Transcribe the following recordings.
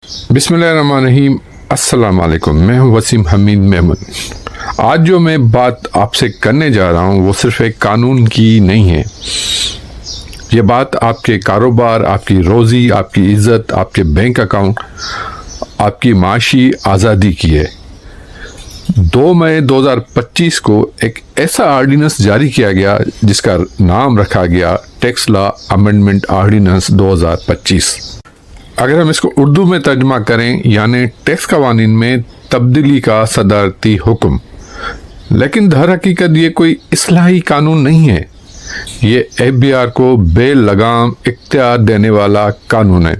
بسم اللہ الرحمن الرحیم۔ السلام علیکم، میں ہوں وسیم حمید میمن۔ آج جو میں بات آپ سے کرنے جا رہا ہوں وہ صرف ایک قانون کی نہیں ہے، یہ بات آپ کے کاروبار، آپ کی روزی، آپ کی عزت، آپ کے بینک اکاؤنٹ، آپ کی معاشی آزادی کی ہے۔ 2 مئی 2025 کو ایک ایسا آرڈیننس جاری کیا گیا جس کا نام رکھا گیا ٹیکس لا امینڈمنٹ آرڈیننس 2025۔ اگر ہم اس کو اردو میں ترجمہ کریں یعنی ٹیکس قوانین میں تبدیلی کا صدارتی حکم، لیکن در حقیقت یہ کوئی اصلاحی قانون نہیں ہے، یہ FBR کو بے لگام اختیار دینے والا قانون ہے۔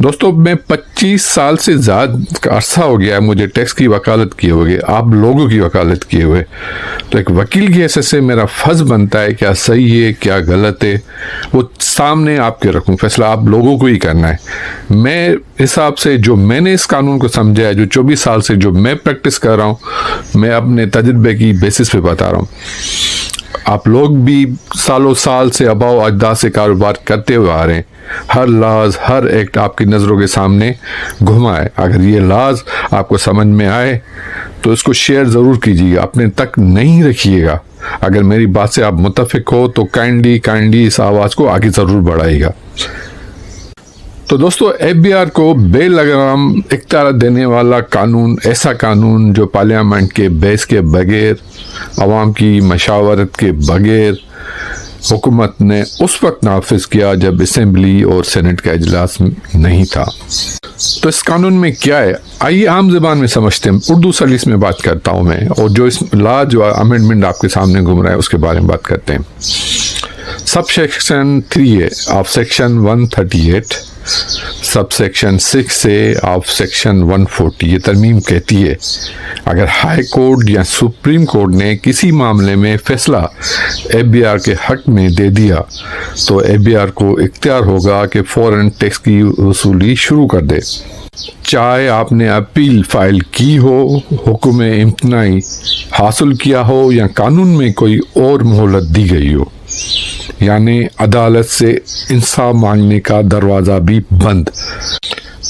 دوستو، میں 25 سال سے زیادہ عرصہ ہو گیا ہے مجھے ٹیکس کی وکالت کیے ہوئے، آپ لوگوں کی وکالت کیے ہوئے، تو ایک وکیل کی حیثیت سے میرا فرض بنتا ہے کیا صحیح ہے کیا غلط ہے وہ سامنے آپ کے رکھوں، فیصلہ آپ لوگوں کو ہی کرنا ہے۔ میں حساب سے جو میں نے اس قانون کو سمجھا ہے، جو 24 سال سے جو میں پریکٹس کر رہا ہوں، میں اپنے تجربے کی بیسس پہ بتا رہا ہوں۔ آپ لوگ بھی سالوں سال سے آباء و اجداد سے کاروبار کرتے ہوئے آ رہے ہیں، ہر لاز ہر ایکٹ آپ کی نظروں کے سامنے گھما ہے۔ اگر یہ لاز آپ کو سمجھ میں آئے تو اس کو شیئر ضرور کیجیے گا، اپنے تک نہیں رکھیے گا۔ اگر میری بات سے آپ متفق ہو تو کائنڈلی اس آواز کو آگے ضرور بڑھائیے گا۔ تو دوستو، FBR کو بے لگام اختیار دینے والا قانون، ایسا قانون جو پارلیمنٹ کے بحث کے بغیر، عوام کی مشاورت کے بغیر حکومت نے اس وقت نافذ کیا جب اسمبلی اور سینٹ کا اجلاس نہیں تھا۔ تو اس قانون میں کیا ہے، آئیے عام زبان میں سمجھتے ہیں، اردو سلیس میں بات کرتا ہوں میں، اور جو اس لا جو امینڈمنٹ آپ کے سامنے گھوم رہا ہے اس کے بارے میں بات کرتے ہیں۔ سب سیکشن 3 ہے آف سیکشن 138، سب سیکشن 6 سے آف سیکشن 140، یہ ترمیم کہتی ہے اگر ہائی کورٹ یا سپریم کورٹ نے کسی معاملے میں فیصلہ FBR کے حق میں دے دیا تو FBR کو اختیار ہوگا کہ فوراً ٹیکس کی وصولی شروع کر دے، چاہے آپ نے اپیل فائل کی ہو، حکم امتناعی حاصل کیا ہو یا قانون میں کوئی اور مہلت دی گئی ہو، یعنی عدالت سے انصاف مانگنے کا دروازہ بھی بند۔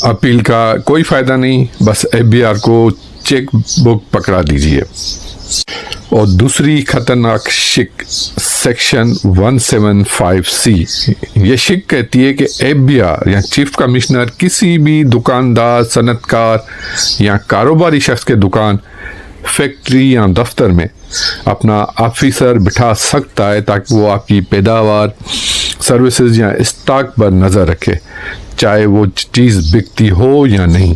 اپیل کا کوئی فائدہ نہیں، بس FBR کو چیک بک پکڑا دیجیے۔ اور دوسری خطرناک شک سیکشن 175C، یہ شک کہتی ہے کہ FBR یا چیف کمشنر کسی بھی دکاندار، صنعت کار یا کاروباری شخص کے دکان، فیکٹری یا دفتر میں اپنا آفیسر بٹھا سکتا ہے تاکہ وہ آپ کی پیداوار، سروسز یا اسٹاک پر نظر رکھے، چاہے وہ چیز بکتی ہو یا نہیں۔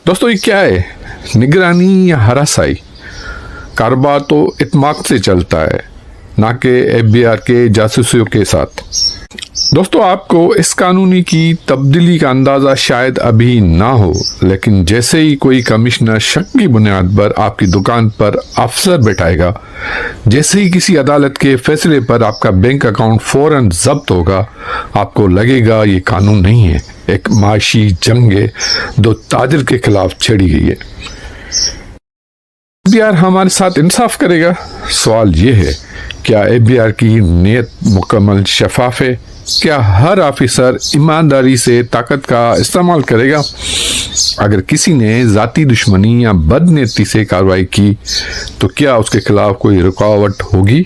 دوستو، یہ کیا ہے، نگرانی یا ہراسائی؟ کاروبار تو اتماک سے چلتا ہے، نہ کہ FBR کے جاسوسیوں کے ساتھ۔ دوستو، آپ کو اس قانونی کی تبدیلی کا اندازہ شاید ابھی نہ ہو، لیکن جیسے ہی کوئی کمشنر شک کی بنیاد پر آپ کی دکان پر افسر بیٹھائے گا، جیسے ہی کسی عدالت کے فیصلے پر آپ کا بینک اکاؤنٹ فوراً ضبط ہوگا، آپ کو لگے گا یہ قانون نہیں ہے، ایک معاشی جنگ ہے جو تاجر کے خلاف چھیڑی گئی ہے۔ FBR ہمارے ساتھ انصاف کرے گا؟ سوال یہ ہے، کیا FBR کی نیت مکمل شفاف ہے؟ کیا ہر آفیسر ایمانداری سے طاقت کا استعمال کرے گا؟ اگر کسی نے ذاتی دشمنی یا بدنیتی سے کارروائی کی تو کیا اس کے خلاف کوئی رکاوٹ ہوگی؟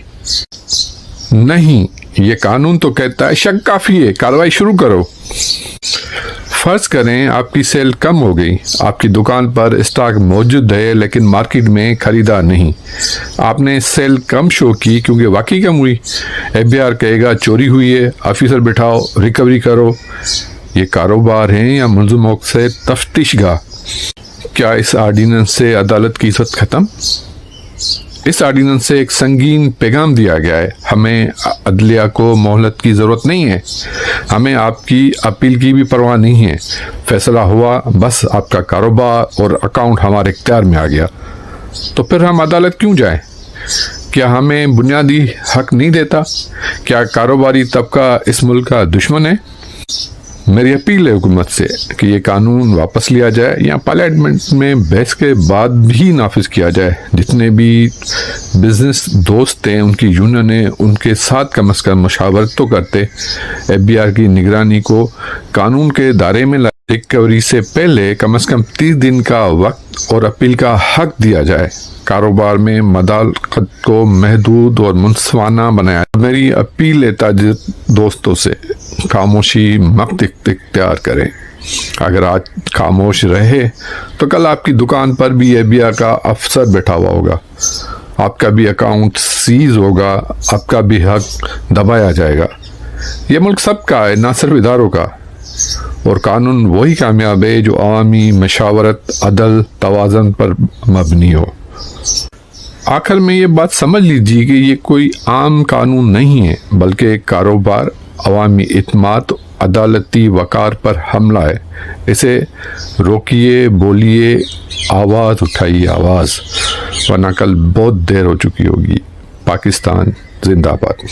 نہیں، یہ قانون تو کہتا ہے شک کافی ہے، کارروائی شروع کرو۔ فرض کریں آپ کی سیل کم ہو گئی، آپ کی دکان پر اسٹاک موجود ہے لیکن مارکیٹ میں خریدار نہیں، آپ نے سیل کم شو کی کیونکہ واقعی کم ہوئی، FBR کہے گا چوری ہوئی ہے، آفیسر بٹھاؤ، ریکوری کرو۔ یہ کاروبار ہیں یا ملزموں سے تفتیش گاہ؟ کیا اس آرڈیننس سے عدالت کی عزت ختم؟ اس آرڈیننس سے ایک سنگین پیغام دیا گیا ہے، ہمیں عدلیہ کو مہلت کی ضرورت نہیں ہے، ہمیں آپ کی اپیل کی بھی پرواہ نہیں ہے، فیصلہ ہوا، بس آپ کا کاروبار اور اکاؤنٹ ہمارے اختیار میں آ گیا، تو پھر ہم عدالت کیوں جائیں؟ کیا ہمیں بنیادی حق نہیں دیتا؟ کیا کاروباری طبقہ اس ملک کا دشمن ہے؟ میری اپیل ہے حکومت سے کہ یہ قانون واپس لیا جائے یا پارلیمنٹ میں بحث کے بعد بھی نافذ کیا جائے۔ جتنے بھی بزنس دوست ہیں، ان کی یونینیں ان کے ساتھ کم از کم مشاورت تو کرتے، FBR کی نگرانی کو قانون کے دائرے میں ریکوری سے پہلے کم از کم 30 دن کا وقت اور اپیل کا حق دیا جائے. کاروبار میں مداخلت کو محدود اور منصفانہ بنایا. میری اپیل ہے تاجر دوستوں سے خاموشی مت اختیار کریں. اگر آج خاموش رہے تو کل آپ کی دکان پر بھی FBI کا افسر بیٹھا ہوا ہوگا. آپ کا بھی اکاؤنٹ سیز ہوگا, آپ کا بھی حق دبایا جائے گا. یہ ملک سب کا ہے, نہ صرف اداروں کا. اور قانون وہی کامیاب ہے جو عوامی مشاورت, عدل, توازن پر مبنی ہو. آخر میں یہ بات سمجھ لیجیے کہ یہ کوئی عام قانون نہیں ہے, بلکہ ایک کاروبار, عوامی اعتماد, عدالتی وقار پر حملہ ہے. اسے روکیے, بولیے, آواز اٹھائیے, آواز, ورنہ کل بہت دیر ہو چکی ہوگی. پاکستان زندہ باد.